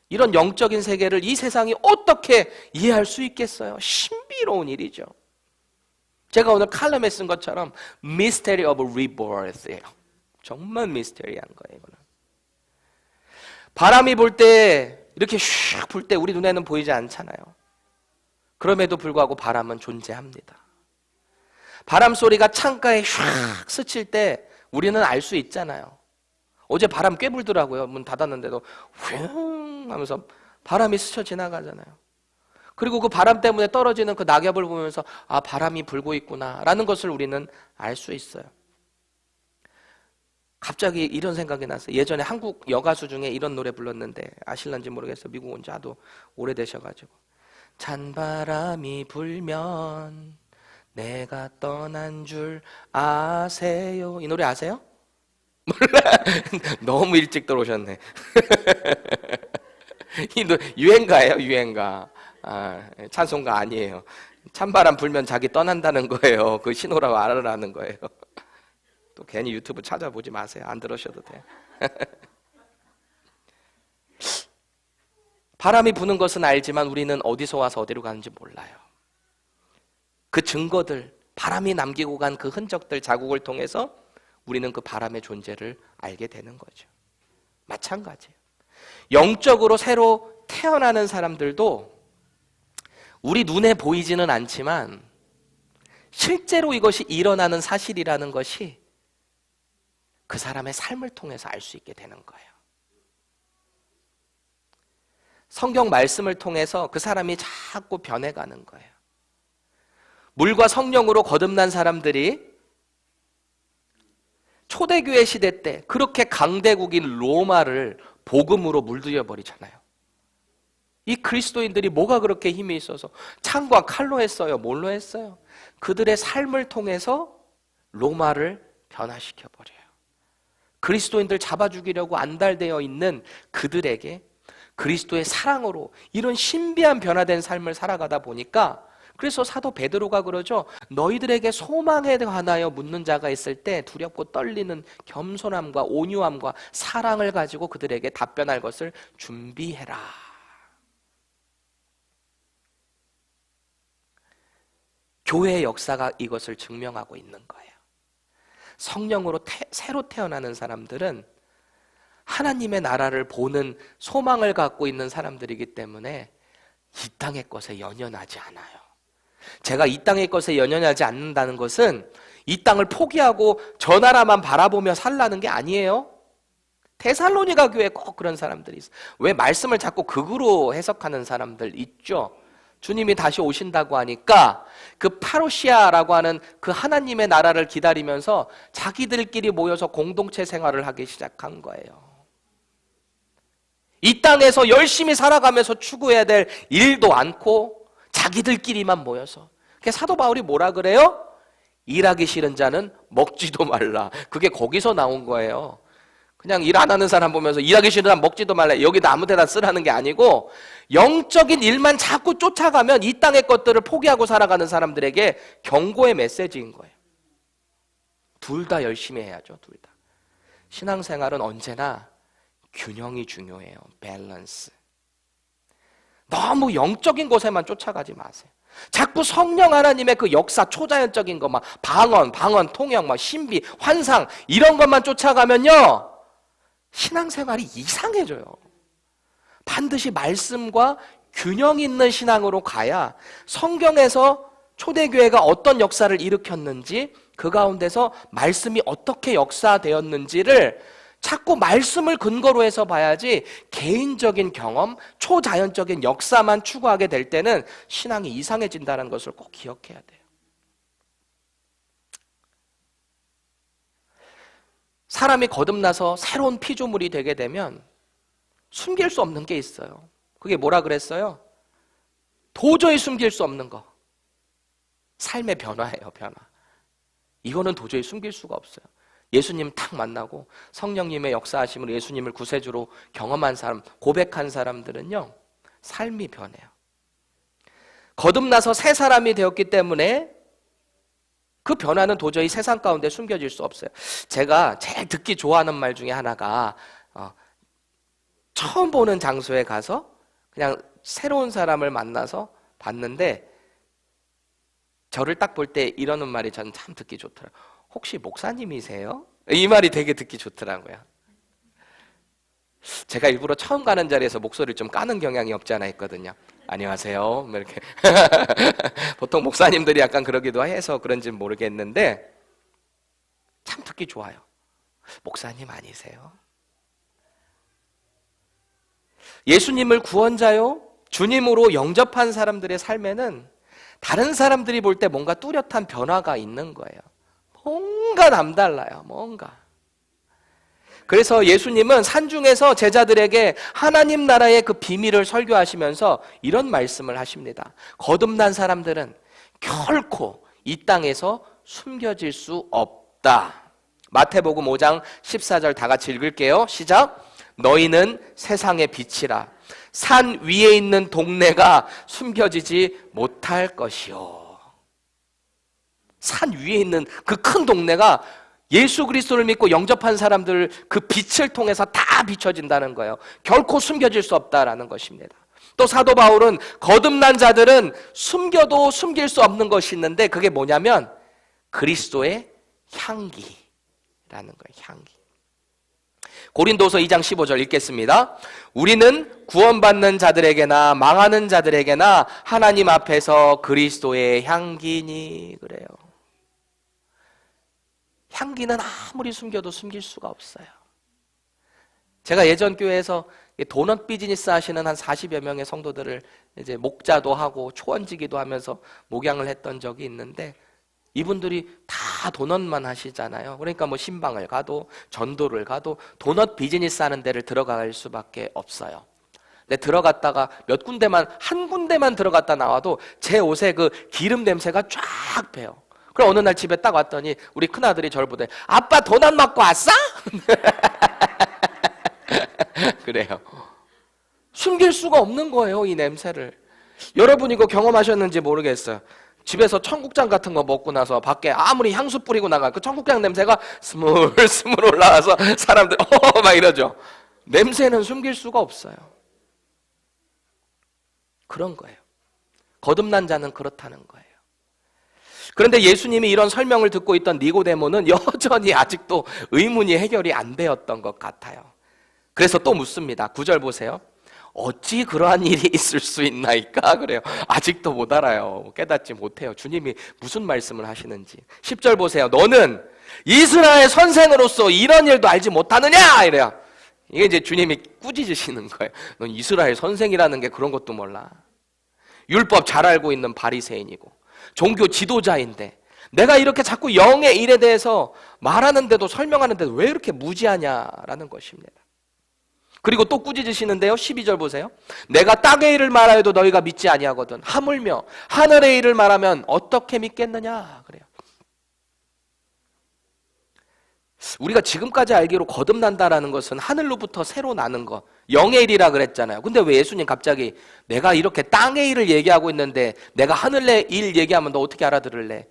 이런 영적인 세계를 이 세상이 어떻게 이해할 수 있겠어요? 신비로운 일이죠. 제가 오늘 칼럼에 쓴 것처럼 Mystery of Rebirth예요. 정말 미스테리한 거예요. 이거는. 바람이 불 때 이렇게 슉 불 때 우리 눈에는 보이지 않잖아요. 그럼에도 불구하고 바람은 존재합니다. 바람 소리가 창가에 슉 스칠 때 우리는 알 수 있잖아요. 어제 바람 꽤 불더라고요. 문 닫았는데도 휘웅 하면서 바람이 스쳐 지나가잖아요. 그리고 그 바람 때문에 떨어지는 그 낙엽을 보면서 아 바람이 불고 있구나 라는 것을 우리는 알 수 있어요. 갑자기 이런 생각이 났어요. 예전에 한국 여가수 중에 이런 노래 불렀는데 아실런지 모르겠어요. 미국 온 지 하도 오래되셔가지고 찬바람이 불면 내가 떠난 줄 아세요. 이 노래 아세요? 몰라. 너무 일찍 들어오셨네. 이 노래 유행가예요. 유행가. 찬송가 아니에요. 찬바람 불면 자기 떠난다는 거예요. 그 신호라고 알아라는 거예요. 또 괜히 유튜브 찾아보지 마세요. 안 들으셔도 돼요. 바람이 부는 것은 알지만 우리는 어디서 와서 어디로 가는지 몰라요. 그 증거들, 바람이 남기고 간 그 흔적들, 자국을 통해서 우리는 그 바람의 존재를 알게 되는 거죠. 마찬가지예요. 영적으로 새로 태어나는 사람들도 우리 눈에 보이지는 않지만 실제로 이것이 일어나는 사실이라는 것이 그 사람의 삶을 통해서 알 수 있게 되는 거예요. 성경 말씀을 통해서 그 사람이 자꾸 변해가는 거예요. 물과 성령으로 거듭난 사람들이 초대교회 시대 때 그렇게 강대국인 로마를 복음으로 물들여 버리잖아요. 이 그리스도인들이 뭐가 그렇게 힘이 있어서 창과 칼로 했어요? 뭘로 했어요? 그들의 삶을 통해서 로마를 변화시켜 버려요. 그리스도인들 잡아 죽이려고 안달되어 있는 그들에게 그리스도의 사랑으로 이런 신비한 변화된 삶을 살아가다 보니까, 그래서 사도 베드로가 그러죠. 너희들에게 소망에 관하여 묻는 자가 있을 때 두렵고 떨리는 겸손함과 온유함과 사랑을 가지고 그들에게 답변할 것을 준비해라. 교회의 역사가 이것을 증명하고 있는 거예요. 성령으로 새로 태어나는 사람들은 하나님의 나라를 보는 소망을 갖고 있는 사람들이기 때문에 이 땅의 것에 연연하지 않아요. 제가 이 땅의 것에 연연하지 않는다는 것은 이 땅을 포기하고 저 나라만 바라보며 살라는 게 아니에요. 데살로니가 교회에 꼭 그런 사람들이 있어요. 왜 말씀을 자꾸 극으로 해석하는 사람들 있죠? 주님이 다시 오신다고 하니까 그 파루시아라고 하는 그 하나님의 나라를 기다리면서 자기들끼리 모여서 공동체 생활을 하기 시작한 거예요. 이 땅에서 열심히 살아가면서 추구해야 될 일도 않고 자기들끼리만 모여서. 사도 바울이 뭐라 그래요? 일하기 싫은 자는 먹지도 말라. 그게 거기서 나온 거예요. 그냥 일 안 하는 사람 보면서 일하기 싫은 사람 먹지도 말라. 여기다 아무 데나 쓰라는 게 아니고 영적인 일만 자꾸 쫓아가면 이 땅의 것들을 포기하고 살아가는 사람들에게 경고의 메시지인 거예요. 둘 다 열심히 해야죠. 둘 다. 신앙생활은 언제나 균형이 중요해요. 밸런스. 너무 영적인 곳에만 쫓아가지 마세요. 자꾸 성령 하나님의 그 역사, 초자연적인 것, 막 방언, 통역, 막 신비, 환상 이런 것만 쫓아가면요 신앙생활이 이상해져요. 반드시 말씀과 균형 있는 신앙으로 가야 성경에서 초대교회가 어떤 역사를 일으켰는지, 그 가운데서 말씀이 어떻게 역사되었는지를 자꾸 말씀을 근거로 해서 봐야지 개인적인 경험, 초자연적인 역사만 추구하게 될 때는 신앙이 이상해진다는 것을 꼭 기억해야 돼요. 사람이 거듭나서 새로운 피조물이 되게 되면 숨길 수 없는 게 있어요. 그게 뭐라 그랬어요? 도저히 숨길 수 없는 거. 삶의 변화예요, 변화. 이거는 도저히 숨길 수가 없어요. 예수님 탁 만나고 성령님의 역사하심으로 예수님을 구세주로 경험한 사람, 고백한 사람들은요 삶이 변해요. 거듭나서 새 사람이 되었기 때문에 그 변화는 도저히 세상 가운데 숨겨질 수 없어요. 제가 제일 듣기 좋아하는 말 중에 하나가 처음 보는 장소에 가서 그냥 새로운 사람을 만나서 봤는데 저를 딱 볼 때 이러는 말이 저는 참 듣기 좋더라고요. 혹시 목사님이세요? 이 말이 되게 듣기 좋더라고요. 제가 일부러 처음 가는 자리에서 목소리를 좀 까는 경향이 없지 않아 있거든요. 안녕하세요. 이렇게. 보통 목사님들이 약간 그러기도 해서 그런지는 모르겠는데 참 듣기 좋아요. 목사님 아니세요? 예수님을 구원자요, 주님으로 영접한 사람들의 삶에는 다른 사람들이 볼 때 뭔가 뚜렷한 변화가 있는 거예요. 뭔가 남달라요. 뭔가. 그래서 예수님은 산중에서 제자들에게 하나님 나라의 그 비밀을 설교하시면서 이런 말씀을 하십니다. 거듭난 사람들은 결코 이 땅에서 숨겨질 수 없다. 마태복음 5장 14절 다 같이 읽을게요. 시작. 너희는 세상의 빛이라. 산 위에 있는 동네가 숨겨지지 못할 것이요. 산 위에 있는 그 큰 동네가 예수 그리스도를 믿고 영접한 사람들 그 빛을 통해서 다 비춰진다는 거예요. 결코 숨겨질 수 없다라는 것입니다. 또 사도 바울은 거듭난 자들은 숨겨도 숨길 수 없는 것이 있는데 그게 뭐냐면 그리스도의 향기라는 거예요. 향기. 고린도서 2장 15절 읽겠습니다. 우리는 구원받는 자들에게나 망하는 자들에게나 하나님 앞에서 그리스도의 향기니 그래요. 향기는 아무리 숨겨도 숨길 수가 없어요. 제가 예전 교회에서 도넛 비즈니스 하시는 한 40여 명의 성도들을 이제 목자도 하고 초원지기도 하면서 목양을 했던 적이 있는데 이분들이 다 도넛만 하시잖아요. 그러니까 뭐 신방을 가도 전도를 가도 도넛 비즈니스 하는 데를 들어갈 수밖에 없어요. 근데 들어갔다가 몇 군데만, 한 군데만 들어갔다 나와도 제 옷에 그 기름 냄새가 쫙 배요. 그럼 어느 날 집에 딱 왔더니 우리 큰아들이 저를 보더니 아빠 도넛 먹고 왔어? 그래요. 숨길 수가 없는 거예요, 이 냄새를. 여러분 이거 경험하셨는지 모르겠어요. 집에서 청국장 같은 거 먹고 나서 밖에 아무리 향수 뿌리고 나가 그 청국장 냄새가 스물스물 올라와서 사람들 막 이러죠. 냄새는 숨길 수가 없어요. 그런 거예요. 거듭난 자는 그렇다는 거예요. 그런데 예수님이 이런 설명을 듣고 있던 니고데모는 여전히 아직도 의문이 해결이 안 되었던 것 같아요. 그래서 또 묻습니다. 9절 보세요. 어찌 그러한 일이 있을 수 있나이까? 그래요. 아직도 못 알아요. 깨닫지 못해요. 주님이 무슨 말씀을 하시는지. 10절 보세요. 너는 이스라엘 선생으로서 이런 일도 알지 못하느냐? 이래요. 이게 이제 주님이 꾸짖으시는 거예요. 넌 이스라엘 선생이라는 게 그런 것도 몰라. 율법 잘 알고 있는 바리새인이고 종교 지도자인데 내가 이렇게 자꾸 영의 일에 대해서 말하는데도 설명하는데도 왜 이렇게 무지하냐라는 것입니다. 그리고 또 꾸짖으시는데요. 12절 보세요. 내가 땅의 일을 말하여도 너희가 믿지 아니하거든. 하물며 하늘의 일을 말하면 어떻게 믿겠느냐 그래요. 우리가 지금까지 알기로 거듭난다라는 것은 하늘로부터 새로 나는 것, 영의 일이라 그랬잖아요. 근데 왜 예수님 갑자기 내가 이렇게 땅의 일을 얘기하고 있는데 내가 하늘의 일 얘기하면 너 어떻게 알아들을래?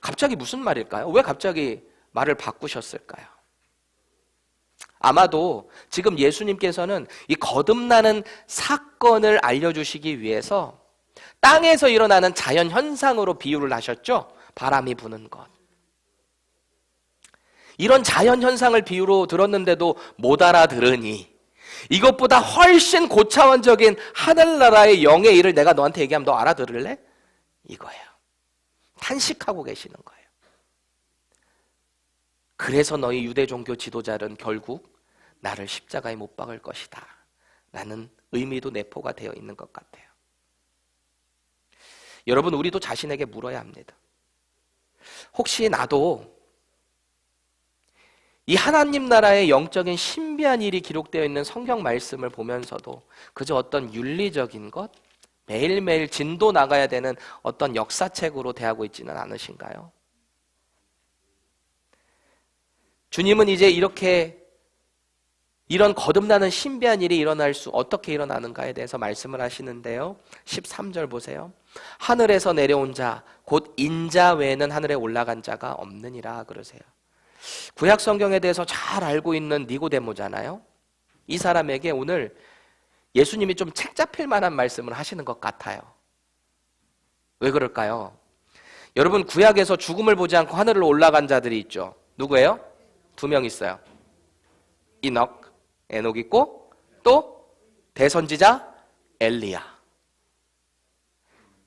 갑자기 무슨 말일까요? 왜 갑자기 말을 바꾸셨을까요? 아마도 지금 예수님께서는 이 거듭나는 사건을 알려주시기 위해서 땅에서 일어나는 자연 현상으로 비유를 하셨죠? 바람이 부는 것. 이런 자연 현상을 비유로 들었는데도 못 알아들으니 이것보다 훨씬 고차원적인 하늘나라의 영의 일을 내가 너한테 얘기하면 너 알아들을래? 이거예요. 탄식하고 계시는 거예요. 그래서 너희 유대 종교 지도자는 결국 나를 십자가에 못 박을 것이다 라는 의미도 내포가 되어 있는 것 같아요. 여러분 우리도 자신에게 물어야 합니다. 혹시 나도 이 하나님 나라의 영적인 신비한 일이 기록되어 있는 성경 말씀을 보면서도 그저 어떤 윤리적인 것, 매일매일 진도 나가야 되는 어떤 역사책으로 대하고 있지는 않으신가요? 주님은 이제 이런 거듭나는 신비한 일이 일어날 수 어떻게 일어나는가에 대해서 말씀을 하시는데요. 13절 보세요. 하늘에서 내려온 자 곧 인자 외에는 하늘에 올라간 자가 없느니라 그러세요. 구약 성경에 대해서 잘 알고 있는 니고데모잖아요. 이 사람에게 오늘 예수님이 좀 책 잡힐 만한 말씀을 하시는 것 같아요. 왜 그럴까요? 여러분 구약에서 죽음을 보지 않고 하늘로 올라간 자들이 있죠. 누구예요? 2명 있어요. 이녹, 에녹 있고 또 대선지자 엘리야.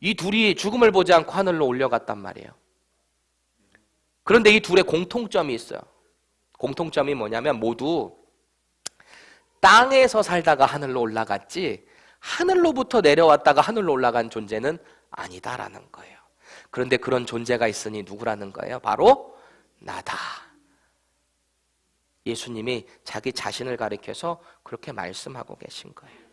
이 둘이 죽음을 보지 않고 하늘로 올려갔단 말이에요. 그런데 이 둘의 공통점이 있어요. 공통점이 뭐냐면 모두 땅에서 살다가 하늘로 올라갔지 하늘로부터 내려왔다가 하늘로 올라간 존재는 아니다라는 거예요. 그런데 그런 존재가 있으니 누구라는 거예요? 바로 나다. 예수님이 자기 자신을 가리켜서 그렇게 말씀하고 계신 거예요.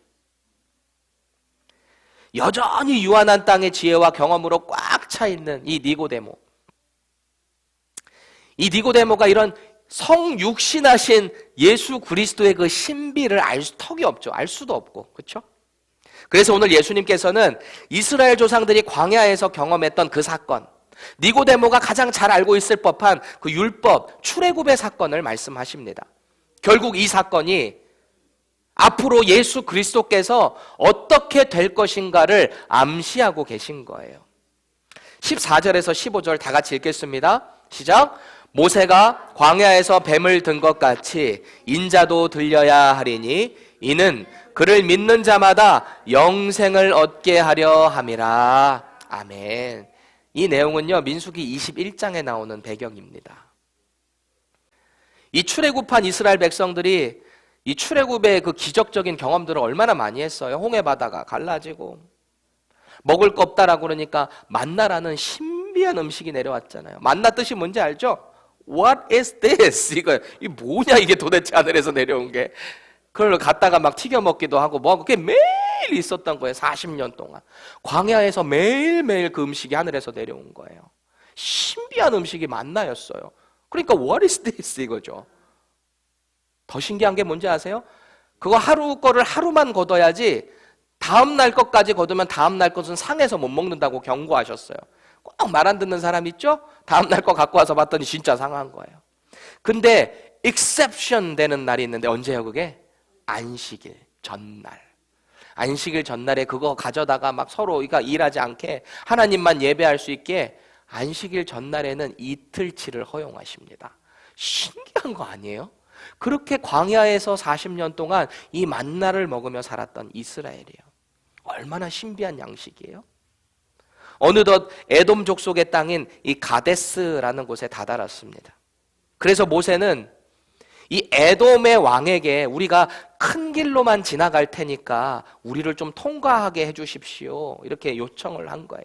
여전히 유한한 땅의 지혜와 경험으로 꽉 차 있는 이 니고데모. 이 니고데모가 이런 성육신하신 예수 그리스도의 그 신비를 알 턱이 없죠. 알 수도 없고. 그렇죠? 그래서 오늘 예수님께서는 이스라엘 조상들이 광야에서 경험했던 그 사건, 니고데모가 가장 잘 알고 있을 법한 그 율법, 출애굽의 사건을 말씀하십니다. 결국 이 사건이 앞으로 예수 그리스도께서 어떻게 될 것인가를 암시하고 계신 거예요. 14절에서 15절 다 같이 읽겠습니다. 시작. 모세가 광야에서 뱀을 든 것 같이 인자도 들려야 하리니 이는 그를 믿는 자마다 영생을 얻게 하려 함이라. 아멘. 이 내용은요, 민수기 21장에 나오는 배경입니다. 이 출애굽한 이스라엘 백성들이 이 출애굽의 그 기적적인 경험들을 얼마나 많이 했어요. 홍해 바다가 갈라지고 먹을 거 없다라고 그러니까 만나라는 신비한 음식이 내려왔잖아요. 만나 뜻이 뭔지 알죠? What is this? 이 뭐냐 이게 도대체 하늘에서 내려온 게. 그걸 갖다가 막 튀겨 먹기도 하고 뭐 그게 매일 있었던 거예요. 40년 동안. 광야에서 매일매일 그 음식이 하늘에서 내려온 거예요. 신비한 음식이 만나였어요. 그러니까 what is this 이거죠. 더 신기한 게 뭔지 아세요? 그거 하루 거를 하루만 걷어야지 다음 날 것까지 걷으면 다음 날 것은 상해서 못 먹는다고 경고하셨어요. 꼭 말 안 듣는 사람 있죠? 다음 날 거 갖고 와서 봤더니 진짜 상한 거예요. 근데 exception 되는 날이 있는데 언제요 그게? 안식일 전날. 안식일 전날에 그거 가져다가 막 서로 일하지 않게 하나님만 예배할 수 있게 안식일 전날에는 이틀치를 허용하십니다. 신기한 거 아니에요? 그렇게 광야에서 40년 동안 이 만나를 먹으며 살았던 이스라엘이에요. 얼마나 신비한 양식이에요? 어느덧 에돔 족속의 땅인 이 가데스라는 곳에 다다랐습니다. 그래서 모세는 이 에돔의 왕에게 우리가 큰 길로만 지나갈 테니까 우리를 좀 통과하게 해주십시오. 이렇게 요청을 한 거예요.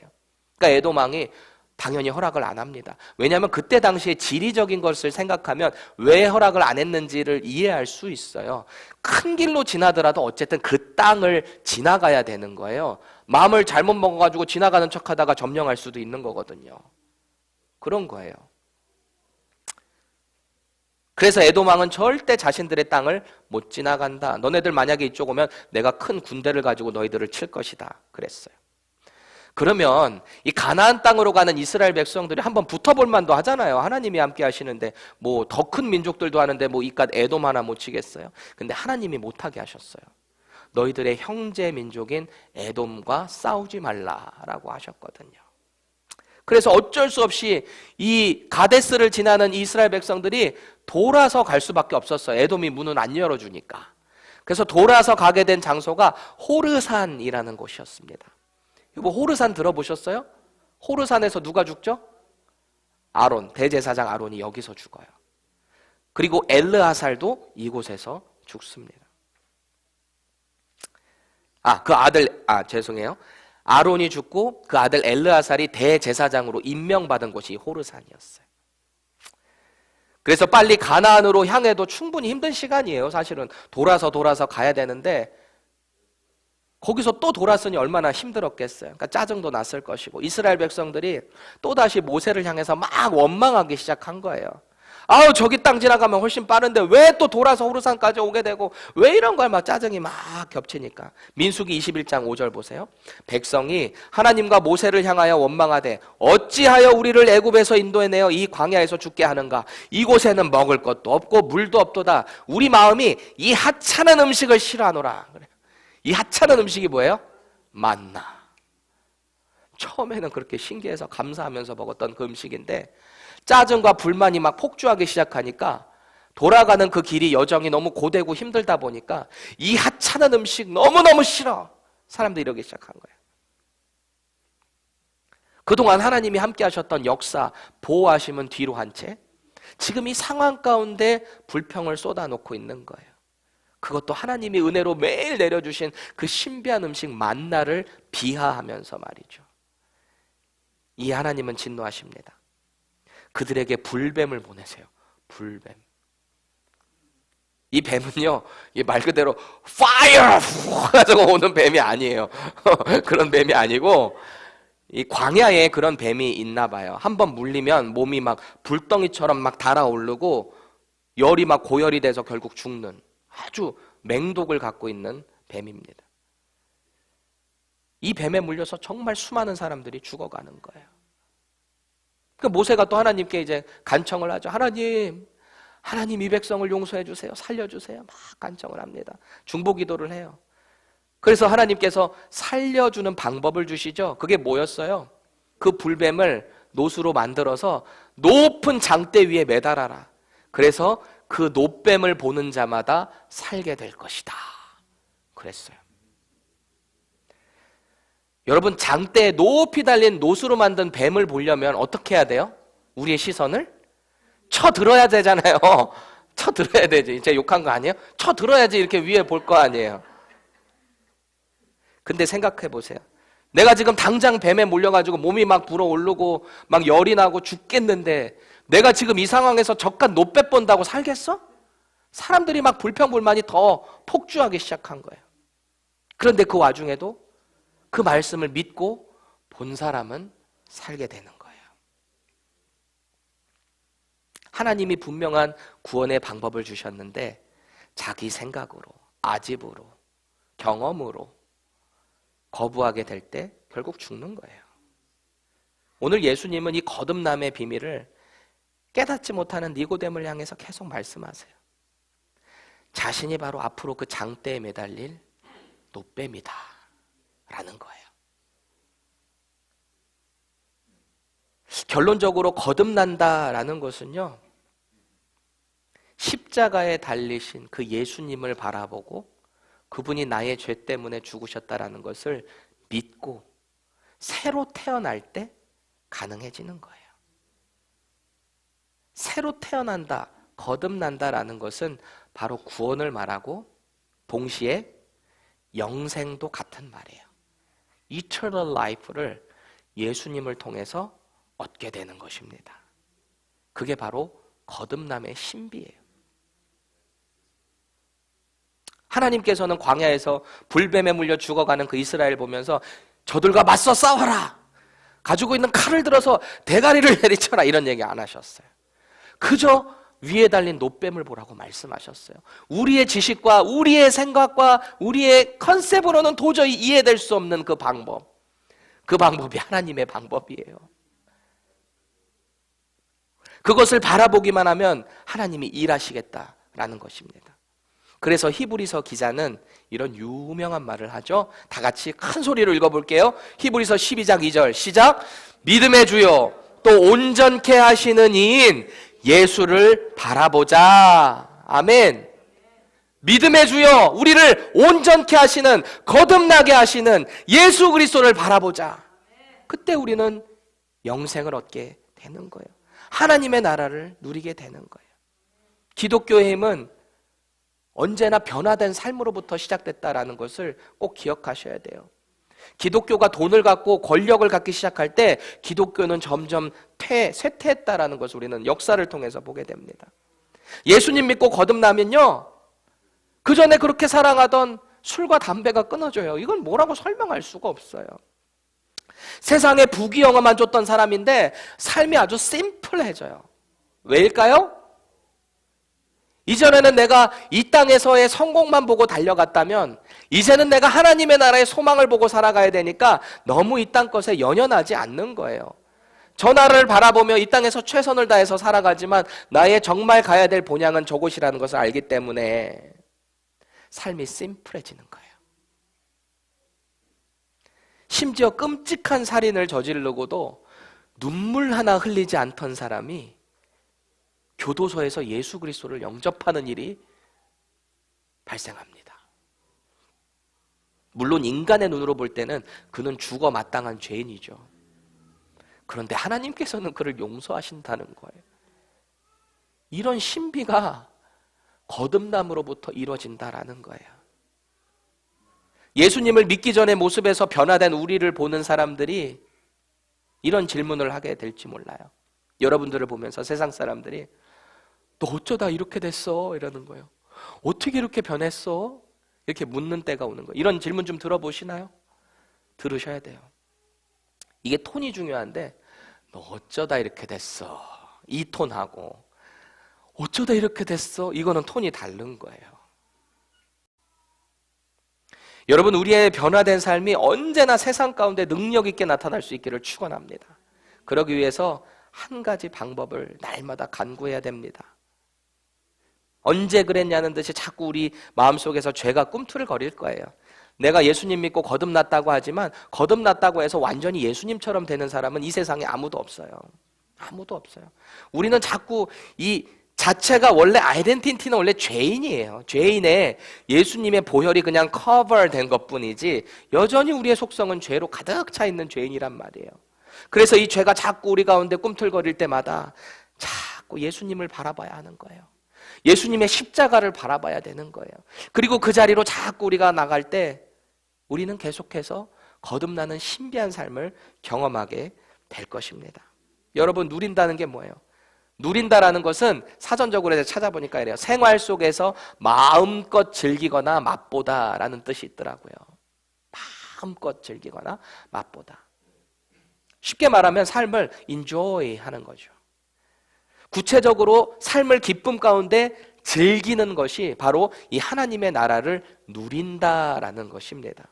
그러니까 에돔 왕이 당연히 허락을 안 합니다. 왜냐하면 그때 당시에 지리적인 것을 생각하면 왜 허락을 안 했는지를 이해할 수 있어요. 큰 길로 지나더라도 어쨌든 그 땅을 지나가야 되는 거예요. 마음을 잘못 먹어가지고 지나가는 척하다가 점령할 수도 있는 거거든요. 그런 거예요. 그래서 에돔 왕은 절대 자신들의 땅을 못 지나간다. 너네들 만약에 이쪽 오면 내가 큰 군대를 가지고 너희들을 칠 것이다. 그랬어요. 그러면 이 가나안 땅으로 가는 이스라엘 백성들이 한번 붙어볼 만도 하잖아요. 하나님이 함께 하시는데 뭐 더 큰 민족들도 하는데 뭐 이깟 에돔 하나 못 치겠어요? 근데 하나님이 못하게 하셨어요. 너희들의 형제 민족인 에돔과 싸우지 말라라고 하셨거든요. 그래서 어쩔 수 없이 이 가데스를 지나는 이스라엘 백성들이 돌아서 갈 수밖에 없었어요. 에돔이 문은 안 열어주니까. 그래서 돌아서 가게 된 장소가 호르산이라는 곳이었습니다. 뭐 호르산 들어보셨어요? 호르산에서 누가 죽죠? 아론, 대제사장 아론이 여기서 죽어요. 그리고 엘르아살도 이곳에서 죽습니다. 죄송해요. 아론이 죽고 그 아들 엘르아살이 대제사장으로 임명받은 곳이 호르산이었어요. 그래서 빨리 가나안으로 향해도 충분히 힘든 시간이에요. 사실은 돌아서 가야 되는데 거기서 또 돌았으니 얼마나 힘들었겠어요. 그러니까 짜증도 났을 것이고 이스라엘 백성들이 또다시 모세를 향해서 막 원망하기 시작한 거예요. 아우 저기 땅 지나가면 훨씬 빠른데 왜 또 돌아서 호르산까지 오게 되고 왜 이런 걸 막 짜증이 막 겹치니까. 민수기 21장 5절 보세요. 백성이 하나님과 모세를 향하여 원망하되 어찌하여 우리를 애굽에서 인도해내어 이 광야에서 죽게 하는가. 이곳에는 먹을 것도 없고 물도 없도다. 우리 마음이 이 하찮은 음식을 싫어하노라. 그래. 이 하찮은 음식이 뭐예요? 만나. 처음에는 그렇게 신기해서 감사하면서 먹었던 그 음식인데 짜증과 불만이 막 폭주하기 시작하니까 돌아가는 그 길이 여정이 너무 고되고 힘들다 보니까 이 하찮은 음식 너무너무 싫어. 사람들이 이러기 시작한 거예요. 그동안 하나님이 함께 하셨던 역사, 보호하심은 뒤로 한 채 지금 이 상황 가운데 불평을 쏟아놓고 있는 거예요. 그것도 하나님이 은혜로 매일 내려주신 그 신비한 음식 만나를 비하하면서 말이죠. 이 하나님은 진노하십니다. 그들에게 불뱀을 보내세요. 불뱀. 이 뱀은요, 말 그대로 fire! 가지고 오는 뱀이 아니에요. 그런 뱀이 아니고 이 광야에 그런 뱀이 있나 봐요. 한번 물리면 몸이 막 불덩이처럼 막 달아오르고 열이 막 고열이 돼서 결국 죽는 아주 맹독을 갖고 있는 뱀입니다. 이 뱀에 물려서 정말 수많은 사람들이 죽어가는 거예요. 그 모세가 또 하나님께 이제 간청을 하죠. 하나님, 하나님 이 백성을 용서해 주세요. 살려주세요. 막 간청을 합니다. 중보기도를 해요. 그래서 하나님께서 살려주는 방법을 주시죠. 그게 뭐였어요? 그 불뱀을 노수로 만들어서 높은 장대 위에 매달아라. 그래서 그 노뱀을 보는 자마다 살게 될 것이다. 그랬어요. 여러분, 장대에 높이 달린 노수로 만든 뱀을 보려면 어떻게 해야 돼요? 우리의 시선을 쳐들어야 되잖아요. 쳐들어야 되지. 제가 욕한 거 아니에요? 쳐들어야지 이렇게 위에 볼 거 아니에요. 근데 생각해 보세요. 내가 지금 당장 뱀에 몰려가지고 몸이 막 불어오르고 막 열이 나고 죽겠는데 내가 지금 이 상황에서 저깟 노빼 본다고 살겠어? 사람들이 막 불평불만이 더 폭주하기 시작한 거예요. 그런데 그 와중에도 그 말씀을 믿고 본 사람은 살게 되는 거예요. 하나님이 분명한 구원의 방법을 주셨는데 자기 생각으로, 아집으로, 경험으로 거부하게 될 때 결국 죽는 거예요. 오늘 예수님은 이 거듭남의 비밀을 깨닫지 못하는 니고데모를 향해서 계속 말씀하세요. 자신이 바로 앞으로 그 장대에 매달릴 노뱀이다 라는 거예요. 결론적으로 거듭난다라는 것은요, 십자가에 달리신 그 예수님을 바라보고 그분이 나의 죄 때문에 죽으셨다라는 것을 믿고 새로 태어날 때 가능해지는 거예요. 새로 태어난다, 거듭난다라는 것은 바로 구원을 말하고 동시에 영생도 같은 말이에요. Eternal life를 예수님을 통해서 얻게 되는 것입니다. 그게 바로 거듭남의 신비예요. 하나님께서는 광야에서 불뱀에 물려 죽어가는 그 이스라엘 보면서 저들과 맞서 싸워라! 가지고 있는 칼을 들어서 대가리를 내리쳐라! 이런 얘기 안 하셨어요. 그저 위에 달린 노뱀을 보라고 말씀하셨어요. 우리의 지식과 우리의 생각과 우리의 컨셉으로는 도저히 이해될 수 없는 그 방법. 그 방법이 하나님의 방법이에요. 그것을 바라보기만 하면 하나님이 일하시겠다라는 것입니다. 그래서 히브리서 기자는 이런 유명한 말을 하죠. 다 같이 큰 소리로 읽어볼게요. 히브리서 12장 2절 시작. 믿음의 주요 또 온전케 하시는 이인 예수를 바라보자. 아멘. 믿음의 주여, 우리를 온전케 하시는, 거듭나게 하시는 예수 그리스도를 바라보자. 그때 우리는 영생을 얻게 되는 거예요. 하나님의 나라를 누리게 되는 거예요. 기독교의 힘은 언제나 변화된 삶으로부터 시작됐다라는 것을 꼭 기억하셔야 돼요. 기독교가 돈을 갖고 권력을 갖기 시작할 때 기독교는 점점 쇠퇴했다라는 것을 우리는 역사를 통해서 보게 됩니다. 예수님 믿고 거듭나면요, 그 전에 그렇게 사랑하던 술과 담배가 끊어져요. 이건 뭐라고 설명할 수가 없어요. 세상에 부귀영화만 줬던 사람인데 삶이 아주 심플해져요. 왜일까요? 이전에는 내가 이 땅에서의 성공만 보고 달려갔다면 이제는 내가 하나님의 나라의 소망을 보고 살아가야 되니까 너무 이 땅 것에 연연하지 않는 거예요. 저 나라를 바라보며 이 땅에서 최선을 다해서 살아가지만 나의 정말 가야 될 본향은 저곳이라는 것을 알기 때문에 삶이 심플해지는 거예요. 심지어 끔찍한 살인을 저지르고도 눈물 하나 흘리지 않던 사람이 교도소에서 예수 그리스도를 영접하는 일이 발생합니다. 물론 인간의 눈으로 볼 때는 그는 죽어 마땅한 죄인이죠. 그런데 하나님께서는 그를 용서하신다는 거예요. 이런 신비가 거듭남으로부터 이루어진다라는 거예요. 예수님을 믿기 전의 모습에서 변화된 우리를 보는 사람들이 이런 질문을 하게 될지 몰라요. 여러분들을 보면서 세상 사람들이 너 어쩌다 이렇게 됐어? 이러는 거예요. 어떻게 이렇게 변했어? 이렇게 묻는 때가 오는 거예요. 이런 질문 좀 들어보시나요? 들으셔야 돼요. 이게 톤이 중요한데 너 어쩌다 이렇게 됐어? 이 톤하고 어쩌다 이렇게 됐어? 이거는 톤이 다른 거예요. 여러분, 우리의 변화된 삶이 언제나 세상 가운데 능력 있게 나타날 수 있기를 축원합니다. 그러기 위해서 한 가지 방법을 날마다 간구해야 됩니다. 언제 그랬냐는 듯이 자꾸 우리 마음속에서 죄가 꿈틀을 거릴 거예요. 내가 예수님 믿고 거듭났다고 하지만 거듭났다고 해서 완전히 예수님처럼 되는 사람은 이 세상에 아무도 없어요. 아무도 없어요. 우리는 자꾸 이 자체가 원래 아이덴티티는 원래 죄인이에요. 죄인의 예수님의 보혈이 그냥 커버된 것뿐이지 여전히 우리의 속성은 죄로 가득 차 있는 죄인이란 말이에요. 그래서 이 죄가 자꾸 우리 가운데 꿈틀거릴 때마다 자꾸 예수님을 바라봐야 하는 거예요. 예수님의 십자가를 바라봐야 되는 거예요. 그리고 그 자리로 자꾸 우리가 나갈 때 우리는 계속해서 거듭나는 신비한 삶을 경험하게 될 것입니다. 여러분, 누린다는 게 뭐예요? 누린다라는 것은 사전적으로 찾아보니까 이래요. 생활 속에서 마음껏 즐기거나 맛보다라는 뜻이 있더라고요. 마음껏 즐기거나 맛보다. 쉽게 말하면 삶을 enjoy 하는 거죠. 구체적으로 삶을 기쁨 가운데 즐기는 것이 바로 이 하나님의 나라를 누린다라는 것입니다.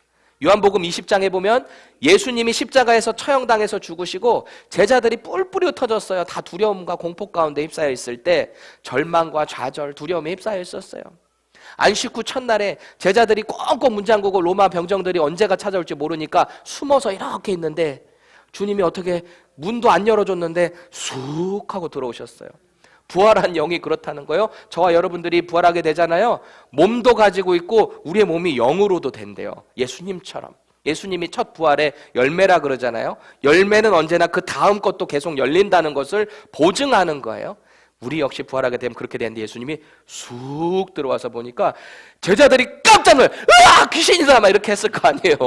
요한복음 20장에 보면 예수님이 십자가에서 처형당해서 죽으시고 제자들이 뿔뿔이 흩어졌어요. 다 두려움과 공포 가운데 휩싸여 있을 때 절망과 좌절, 두려움에 휩싸여 있었어요. 안식 후 첫날에 제자들이 꽁꽁 문 잠그고 로마 병정들이 언제가 찾아올지 모르니까 숨어서 이렇게 있는데 주님이 어떻게 문도 안 열어줬는데 쑥 하고 들어오셨어요. 부활한 영이 그렇다는 거예요. 저와 여러분들이 부활하게 되잖아요. 몸도 가지고 있고 우리의 몸이 영으로도 된대요. 예수님처럼. 예수님이 첫 부활의 열매라 그러잖아요. 열매는 언제나 그 다음 것도 계속 열린다는 것을 보증하는 거예요. 우리 역시 부활하게 되면 그렇게 되는데 예수님이 쑥 들어와서 보니까 제자들이 깜짝 놀라요. 으아! 귀신이다! 막 이렇게 했을 거 아니에요.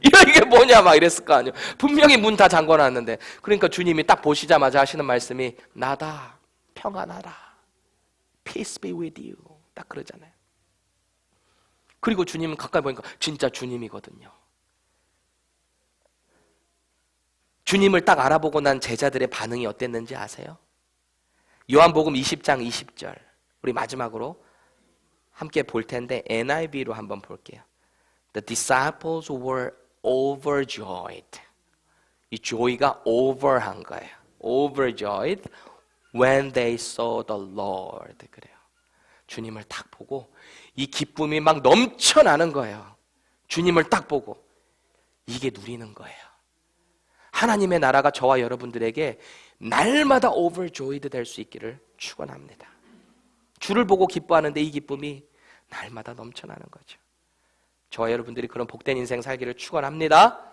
이게 뭐냐? 막 이랬을 거 아니에요. 분명히 문 다 잠궈놨는데. 그러니까 주님이 딱 보시자마자 하시는 말씀이 나다. 평안하라. Peace be with you. 딱 그러잖아요. 그리고 주님은 가까이 보니까 진짜 주님이거든요. 주님을 딱 알아보고 난 제자들의 반응이 어땠는지 아세요? 요한복음 20장 20절 우리 마지막으로 함께 볼 텐데 NIV로 한번 볼게요. The disciples were overjoyed. 이 joy가 over한 거예요. Overjoyed when they saw the Lord. 그래요. 주님을 딱 보고 이 기쁨이 막 넘쳐나는 거예요. 주님을 딱 보고 이게 누리는 거예요. 하나님의 나라가 저와 여러분들에게 날마다 overjoyed 될 수 있기를 축원합니다. 주를 보고 기뻐하는데 이 기쁨이 날마다 넘쳐나는 거죠. 저와 여러분들이 그런 복된 인생 살기를 축원합니다.